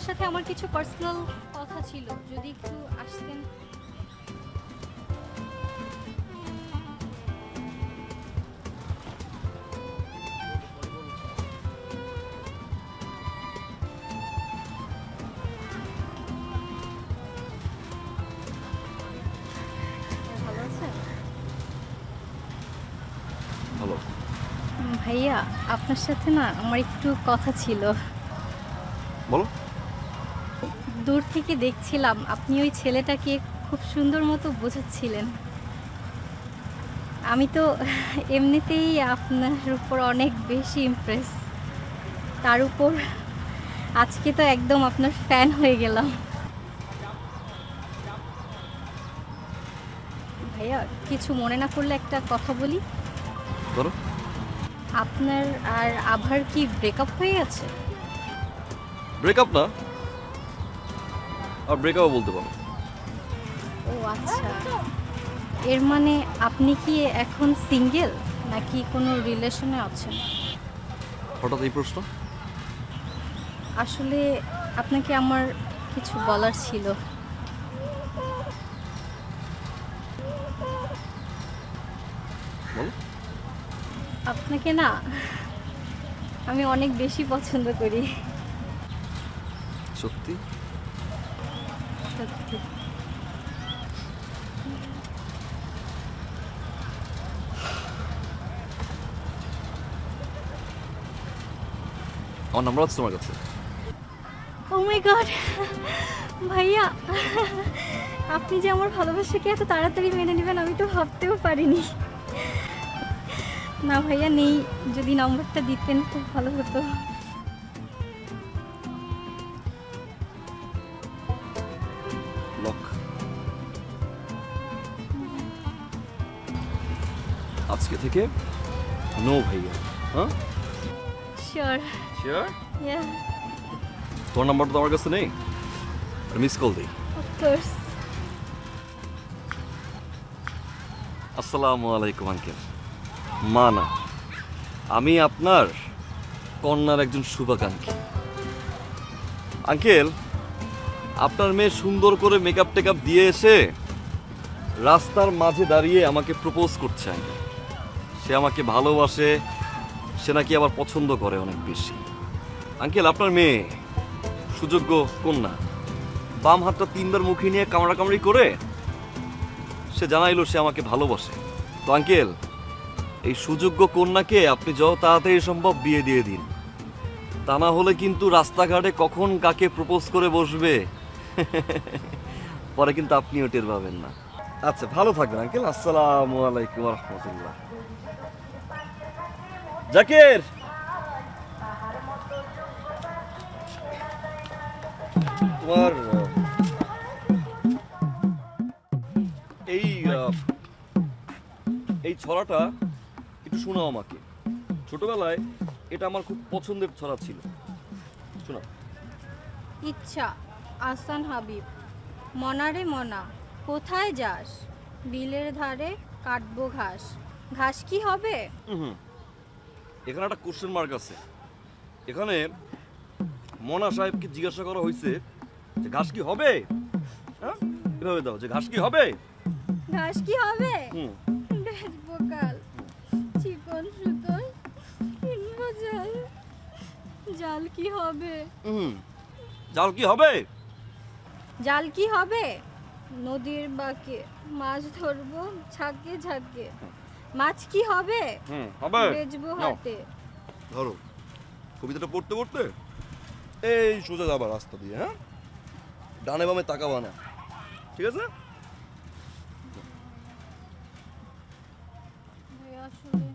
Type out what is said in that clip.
সাথে আমার কিছু পার্সোনাল কথা ছিল, যদি একটু আসতেন। ভালো আছেন? হ্যালো। ভাইয়া, আপনার সাথে না আমার একটু কথা ছিল। বলো। দূর থেকে দেখছিলাম আপনি ওই ছেলেটাকে খুব সুন্দর মতো বোঝাচ্ছিলেন। আমি তো এমনিতেই আপনার উপর অনেক বেশি ইমপ্রেস, তার উপর আজকে তো একদম আপনার ফ্যান হয়ে গেলাম। ভাইয়া, কিছু মনে না করলে একটা কথা বলি। করো। আপনার আর আভার কি ব্রেকআপ হয়ে গেছে? ব্রেকআপ না, আর ব্রেকআপ বলতে পারো। ও আচ্ছা, এর মানে আপনি কি এখন সিঙ্গেল নাকি কোনো রিলেশনে আছেন? হঠাৎ এই প্রশ্ন? আসলে আপনাকে আমার কিছু বলার ছিল। বলো। আপনাকে না আমি অনেক বেশি পছন্দ করি। সত্যি? সত্যি। আমার নাম্বার আছে তোমার কাছে? ও মাই গড, ভাইয়া আপনি যে আমার ভালোবাসাকে এত তাড়াতাড়ি মেনে নেবেন আমি তো ভাবতেও পারিনি। না ভাইয়া নেই, যদি নম্বরটা দিতেন খুব ভালো হতো। লক। আজকে থেকে নো ভাইয়া। হ্যাঁ, শিওর। শিওর? ইয়া, তোমার নাম্বার তো আমার কাছে নেই, মিস কল দিই। Of course. আসসালামু আলাইকুম আঙ্কেল। মা না, আমি আপনার কন্যার একজন শুভাকাঙ্ক্ষী। আঙ্কেল, আপনার মেয়ে সুন্দর করে মেকআপ টেকআপ দিয়ে এসে রাস্তার মাঝে দাঁড়িয়ে আমাকে প্রপোজ করছে আঙ্কেল। সে আমাকে ভালোবাসে, সে নাকি আবার পছন্দ করে অনেক বেশি। আঙ্কেল, আপনার মেয়ে সুযোগ্য কন্যা, বাম হাতটা 3বার মুখে নিয়ে কামড়াকামড়ি করে সে জানাইলো সে আমাকে ভালোবাসে। তো আঙ্কেল, এই সুযোগ্য কন্যাকে আপনি যত তাড়াতাড়ি সম্ভব বিয়ে দিয়ে দিন, তা না হলে কিন্তু রাস্তাঘাটে কখন কাকে প্রপোজ করে বসবে পরে কিন্তু আপনিও টের পাবেন না। আচ্ছা, ভালো থাকবেন আঙ্কেল। আসসালামু আলাইকুম ওয়া রাহমাতুল্লাহ। জাকির, তোমার এই এই ছড়াটা একটু শোনাও আমাকে। ছোটবেলায় এটা আমার খুব পছন্দের ছড়া ছিল। শোনাও। ইচ্ছা, আহসান হাবিব। মনারে মনা, কোথায় যাস? বিলের ধারে কাটবো ঘাস। ঘাস কি হবে? হুম, এখানে একটা কোশ্চেন মার্ক আছে। এখানে মনা সাহেবকে জিজ্ঞাসা করা হয়েছে যে ঘাস কি হবে। হ্যাঁ, এভাবে দাও যে ঘাস কি হবে। ঘাস কি হবে? হুম, বেচবো কাল, চিকন সুতোর কিনবো জাল। জাল কি হবে? হুম, জাল কি হবে? জাল কি হবে? নদীর বাঁকে মাছ ধরবো ঝাঁকে ঝাঁকে। মাছ কি হবে? হুম, হবে। বেচবো নাও, হাতে। ধরো। কবিতাটা পড়তে পড়তে এই সোজা যাবা রাস্তা দিয়ে। হ্যাঁ, ডানে বামে তাকাবা না, ঠিক আছে? ভাই আসলে